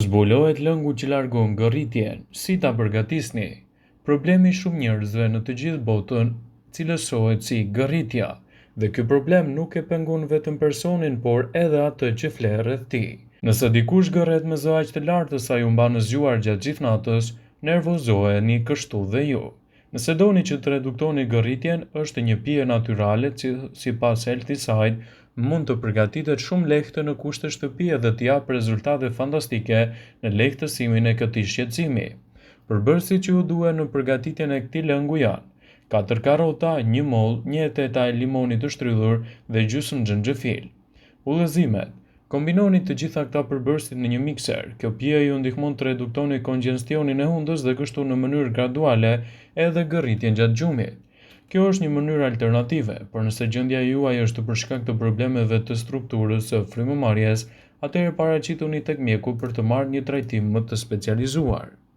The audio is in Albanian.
Zbulohet lëngu që largon ngërritjen, si ta përgatisni? Problemi i shumë njerëzve në të gjithë botën cilësohet si ngërritja, dhe ky problem nuk e pengon vetëm personin, por edhe atë që flet rreth tij. Nëse dikush gërret me zë aq të lartë sa ju mban në zgjuar gjatë gjithë natës, nervozoheni kështu dhe ju. Nëse doni që të reduktoni ngërritjen, është një pije natyrale që sipas Healthy Side mund të përgatitet shumë lehtë në kushte shtëpie dhe të japë rezultate fantastike në lehtësimin e këtij shqetësimi. Përbërësit që ju duhen në përgatitjen e këtij lëngu janë 4 karrota, 1 mollë, 1 teta e limonit të shtrydhur dhe gjysmë xhenxhefil. Udhëzimet: kombinoni të gjitha këta përbërësit në një mikser. Kjo pije ju ndihmon të reduktoni kongestionin e hundës dhe kështu në mënyrë graduale edhe ngërritjen gjatë gjumit. Kjo është një mënyrë alternative, por nëse gjendja juaj është për shkak të problemeve të strukturës së frymëmarrjes, atëherë paraqituni tek mjeku për të marrë një trajtim më të specializuar.